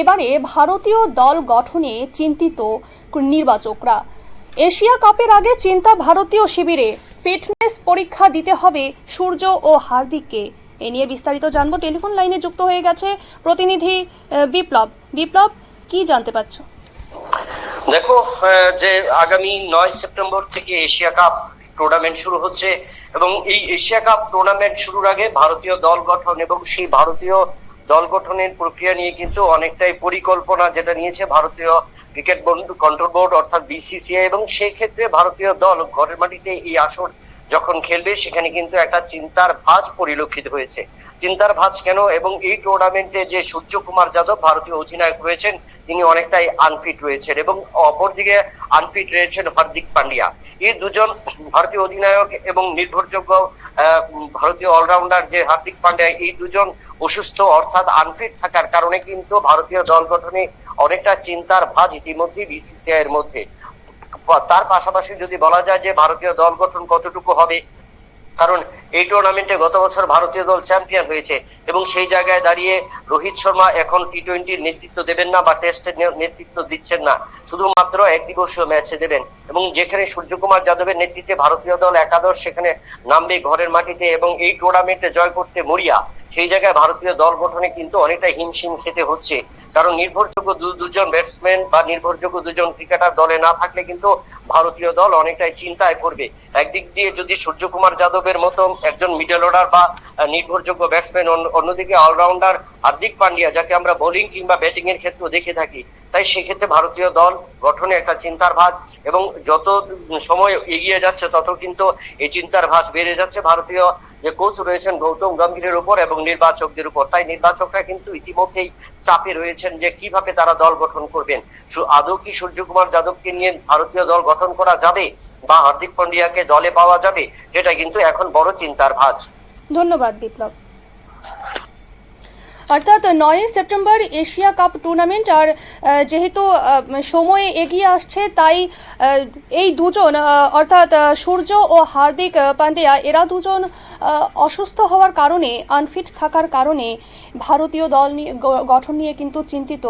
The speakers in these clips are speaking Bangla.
এবারে ভারতীয় দল গঠনে চিন্তিত নির্বাচকরা। এশিয়া কাপের আগে চিন্তা ভারতীয় শিবিরে, ফিটনেস পরীক্ষা দিতে হবে সূর্য ও হার্দিককে। এ নিয়ে বিস্তারিত জানবো। টেলিফোন লাইনে যুক্ত হয়ে গেছে প্রতিনিধি বিপ্লব। বিপ্লব, কি জানতে পারছো? দেখো, যে আগামী 9 সেপ্টেম্বর থেকে এশিয়া কাপ টুর্নামেন্ট শুরু হচ্ছে এবং এই এশিয়া কাপ টুর্নামেন্ট শুরুর আগে ভারতীয় দল গঠন এবং সেই ভারতীয় দল গঠনের প্রক্রিয়া নিয়ে কিন্তু অনেকটাই পরিকল্পনা যেটা নিয়েছে ভারতীয় ক্রিকেট কন্ট্রোল বোর্ড অর্থাৎ বিসিসিআই, এবং সেই ক্ষেত্রে ভারতীয় দল ঘরের মাটিতে এই আসর যখন খেলবে সেখানে কিন্তু একটা চিন্তার ভাঁজ পরিলক্ষিত হয়েছে। চিন্তার ভাঁজ কেন? এবং এই টুর্নামেন্টে যে সূর্যকুমার যাদব ভারতীয় অধিনায়ক রয়েছেন তিনি অনেকটাই আনফিট রয়েছেন এবং অপরদিকে আনফিট রয়েছেন হার্দিক পান্ডিয়া। এই দুজন ভারতীয় অধিনায়ক এবং নির্ভরযোগ্য ভারতীয় অলরাউন্ডার যে হার্দিক পান্ডিয়া, এই দুজন অসুস্থ অর্থাৎ আনফিট থাকার কারণে কিন্তু ভারতীয় দল গঠনে অনেকটা চিন্তার ভাঁজ ইতিমধ্যে বিসিসিআই এর মধ্যে। তার পাশাপাশি যদি বলা যায় যে ভারতীয় দল গঠন কতটুকু হবে, কারণ এই টুর্নামেন্টে গত বছর ভারতীয় দল চ্যাম্পিয়ন হয়েছে এবং সেই জায়গায় দাঁড়িয়ে রোহিত শর্মা এখন টি-20 নেতৃত্ব দেবেন না বা টেস্টের নেতৃত্ব দিচ্ছেন না, শুধুমাত্র একদিবসীয় ম্যাচে দেবেন। এবং যেখানে সূর্যকুমার যাদবের নেতৃত্বে ভারতীয় দল একাদশ সেখানে নামবে ঘরের মাটিতে এবং এই টুর্নামেন্টে জয় করতে মরিয়া, সেই জায়গায় ভারতীয় দল গঠনে কিন্তু অনেকটা হিমশিম খেতে হচ্ছে। কারণ নির্ভরযোগ্য দুজন ব্যাটসম্যান বা নির্ভরযোগ্য দুজন ক্রিকেটার দলে না থাকলে কিন্তু ভারতীয় দল অনেকটাই চিন্তায় পড়বে। একদিক দিয়ে যদি সূর্যকুমার যাদবের মতো একজন মিডল অর্ডার বা নির্ভরযোগ্য ব্যাটসম্যান, অন্যদিকে অলরাউন্ডার হার্দিক পান্ডিয়া যাকে আমরা বোলিং কিংবা ব্যাটিং এর ক্ষেত্রে দেখে থাকি, তাই সেক্ষেত্রে ভারতীয় দল গঠনে একটা চিন্তার ভাঁজ, এবং যত সময় এগিয়ে যাচ্ছে তত কিন্তু এই চিন্তার ভাঁজ বেড়ে যাচ্ছে ভারতীয় যে কোচ রয়েছেন গৌতম গম্ভীরের উপর এবং নির্বাচকদের উপর। তাই নির্বাচকরা কিন্তু ইতিমধ্যেই চাপে রয়েছেন যে কিভাবে তারা দল গঠন করবেন। আদৌ কি সূর্যকুমার যাদবকে নিয়ে ভারতীয় দল গঠন করা যাবে বা হার্দিক পান্ডিয়াকে দলে পাওয়া যাবে, সেটা কিন্তু এখন বড় চিন্তার ভাঁজ। ধন্যবাদ বিপ্লব। অর্থাৎ 9 সেপ্টেম্বর এশিয়া কাপ টুর্নামেন্ট, আর যেহেতু সময় এগিয়ে আসছে তাই এই দুজন অর্থাৎ সূর্য ও হার্দিক পান্ডিয়া এরা দুজন অসুস্থ হওয়ার কারণে, আনফিট থাকার কারণে ভারতীয় দল গঠন নিয়ে কিন্তু চিন্তিত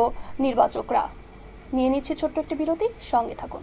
নির্বাচকরা। নিয়ে নিচ্ছে ছোট্ট একটি বিরতি, সঙ্গে থাকুন।